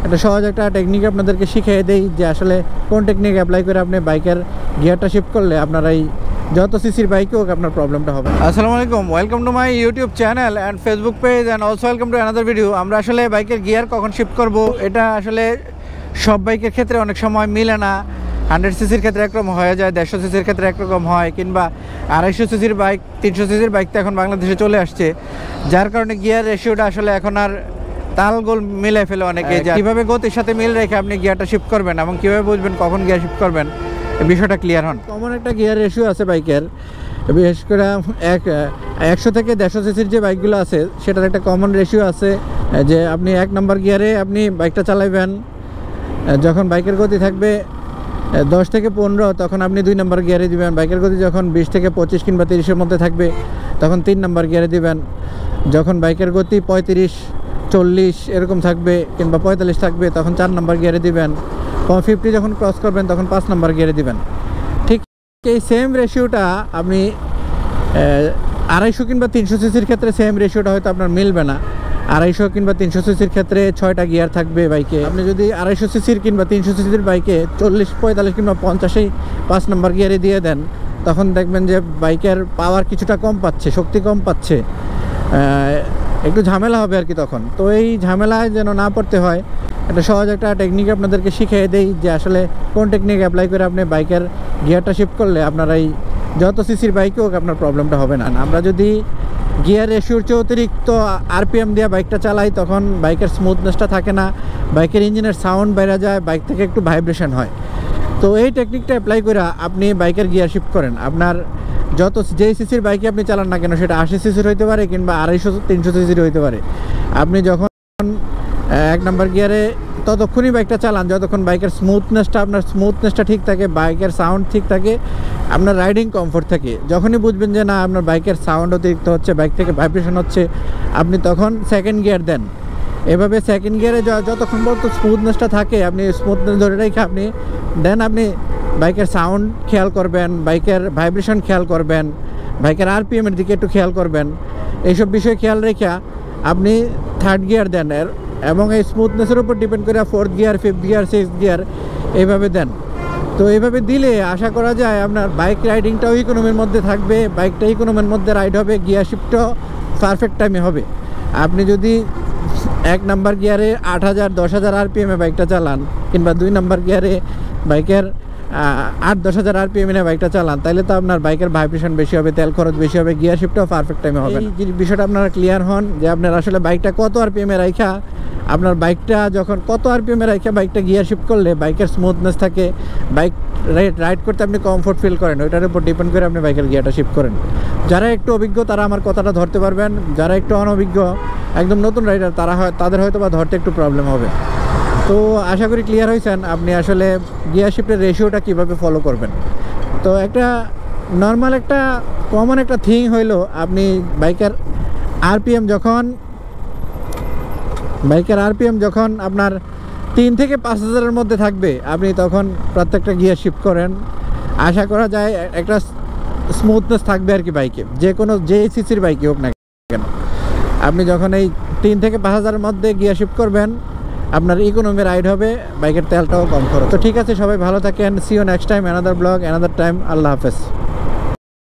একটা সহজ একটা টেকনিক আপনাদেরকে শিখিয়ে দেই যে আসলে কোন টেকনিক অ্যাপ্লাই করে আপনি বাইকের গিয়ারটা শিফট করলে আপনার এই যত সিসির বাইকে হোক আপনার প্রবলেমটা হবে। আসসালামু আলাইকুম, welcome to my YouTube channel and Facebook page and also welcome to another video. আমরা আসলে বাইকের গিয়ার কখন শিফট করব এটা আসলে সব বাইকের ক্ষেত্রে অনেক সময় মিলে না। 100 সিসির ক্ষেত্রে একরকম হয়ে যায়, 150 সিসির ক্ষেত্রে একরকম হয়, কিংবা 250 সিসির বাইক 300 সিসির বাইক তো এখন বাংলাদেশে চলে আসছে, যার কারণে গিয়ার রেশিওটা আসলে এখন আর তালগোল মিলে ফেলে অনেকে। কীভাবে গতির সাথে মিল রেখে আপনি গিয়ারটা শিফট করবেন এবং কীভাবে বুঝবেন কখন গিয়ার শিফট করবেন এই বিষয়টা ক্লিয়ার হন। কমন একটা গিয়ার রেশিও আছে বাইকের, বিশেষ করে 100 থেকে 150 সিসির যে বাইকগুলো আছে সেটার একটা কমন রেশিও আছে যে আপনি 1 নম্বর গিয়ারে আপনি বাইকটা চালাবেন, যখন বাইকের গতি থাকবে 10 থেকে 15 তখন আপনি 2 নম্বর গিয়ারে দিবেন। বাইকের গতি যখন 20 থেকে 25 কিংবা 30-এর মধ্যে থাকবে তখন 3 নম্বর গিয়ারে দিবেন। যখন বাইকের গতি 35-40 এরকম থাকবে কিংবা 45 থাকবে তখন 4 নম্বর গিয়ারে দিবেন। 50 যখন ক্রস করবেন তখন 5 নম্বর গিয়ারে দিবেন। ঠিক এই সেম রেশিওটা আপনি 250 কিংবা 300 সিসির ক্ষেত্রে সেম রেশিওটা হয়তো আপনার মিলবে না। 250 কিংবা 300 সিসির ক্ষেত্রে 6টা গিয়ার থাকবে বাইকে। আপনি যদি 250 সিসির কিংবা 300 সিসির বাইকে 40-45 কিংবা 50-এই 5 নম্বর গিয়ারে দিয়ে দেন, তখন দেখবেন যে বাইকের পাওয়ার কিছুটা কম পাচ্ছে, শক্তি কম পাচ্ছে, একটু ঝামেলা হবে আর কি তখন। তো এই ঝামেলায় যেন না পড়তে হয় একটা সহজ একটা টেকনিক আপনাদেরকে শিখিয়ে দেই যে আসলে কোন টেকনিক অ্যাপ্লাই করে আপনি বাইকের গিয়ারটা শিফট করলে আপনার এই যত সিসির বাইকে হোক আপনার প্রবলেমটা হবে না। আমরা যদি গিয়ার রেশিওর চেয়ে অতিরিক্ত আরপিএম দিয়ে বাইকটা চালাই তখন বাইকের স্মুথনেসটা থাকে না, বাইকের ইঞ্জিনের সাউন্ড বেড়ে যায়, বাইক থেকে একটু ভাইব্রেশন হয়। তো এই টেকনিকটা অ্যাপ্লাই করে আপনি বাইকের গিয়ার শিফট করেন, আপনার যত যেই সিসির বাইকে আপনি চালান না কেন, সেটা 80 সিসির হইতে পারে কিংবা 250-300 সিসির হইতে পারে। আপনি যখন 1 নম্বর গিয়ারে ততক্ষণই বাইকটা চালান যতক্ষণ বাইকের স্মুথনেসটা ঠিক থাকে, বাইকের সাউন্ড ঠিক থাকে, আপনার রাইডিং কমফোর্ট থাকে। যখনই বুঝবেন যে না আপনার বাইকের সাউন্ড অতিরিক্ত হচ্ছে, বাইক থেকে ভাইব্রেশন হচ্ছে, আপনি তখন সেকেন্ড গিয়ার দেন। এভাবে সেকেন্ড গিয়ারে যতক্ষণ পর্যন্ত স্মুথনেসটা থাকে, আপনি স্মুথনেস ধরে রেখে আপনি দেন আপনি বাইকের সাউন্ড খেয়াল করবেন, বাইকের ভাইব্রেশন খেয়াল করবেন, বাইকের আরপিএমের দিকে একটু খেয়াল করবেন। এইসব বিষয় খেয়াল রেখে আপনি থার্ড গিয়ার দেন এবং এই স্মুথনেসের উপর ডিপেন্ড করে 4th gear, 5th gear, 6th gear এইভাবে দেন। তো এইভাবে দিলে আশা করা যায় আপনার বাইক রাইডিংটাও ইকোনমির মধ্যে থাকবে, বাইকটা ইকোনমির মধ্যে রাইড হবে, গিয়ার শিফটও পারফেক্ট টাইমে হবে। আপনি যদি 1 নম্বর গিয়ারে 8000-10,000 আরপিএমে বাইকটা চালান কিংবা 2 নম্বর গিয়ারে বাইকের 8-10,000 আরপিএমে বাইকটা চালান, তাহলে তো আপনার বাইকের ভাইব্রেশন বেশি হবে, তেল খরচ বেশি হবে, গিয়ার শিফটও পারফেক্ট টাইমে হবে। এই বিষয়টা আপনারা ক্লিয়ার হন যে আপনার আসলে বাইকটা কত আরপিএমে রাখা, আপনার বাইকটা যখন কত আরপিএমে রাখা বাইকটা গিয়ার শিফট করলে বাইকের স্মুথনেস থাকে, বাইক রাইড করতে আপনি কমফোর্ট ফিল করেন, ওইটার উপর ডিপেন্ড করে আপনি বাইকের গিয়ারটা শিফট করেন। যারা একটু অভিজ্ঞ তারা আমার কথাটা ধরতে পারবেন, যারা একটু অনভিজ্ঞ একদম নতুন রাইডার তাদের হয়তো বা ধরতে একটু প্রবলেম হবে। তো আশা করি ক্লিয়ার হয়েছেন আপনি আসলে গিয়ার শিফটের রেশিওটা কীভাবে ফলো করবেন। তো একটা নর্মাল একটা কমন একটা থিং হইলো আপনি বাইকের আরপিএম যখন আপনার 3 থেকে 5,000-এর মধ্যে থাকবে আপনি তখন প্রত্যেকটা গিয়ার শিফট করেন। আশা করা যায় একটা স্মুথনেস থাকবে আর কি বাইকে, যে সিসির বাইকে হোক না কেন। আপনি যখন এই 3 থেকে 5,000-এর মধ্যে গিয়ার শিফট করবেন আপনার ইকোনমি রাইড হবে, বাইকের তেলটাও কম খরচ। তো ঠিক আছে, সবাই ভালো থাকেন। See you next time, another blog, another time. আল্লাহ হাফেজ।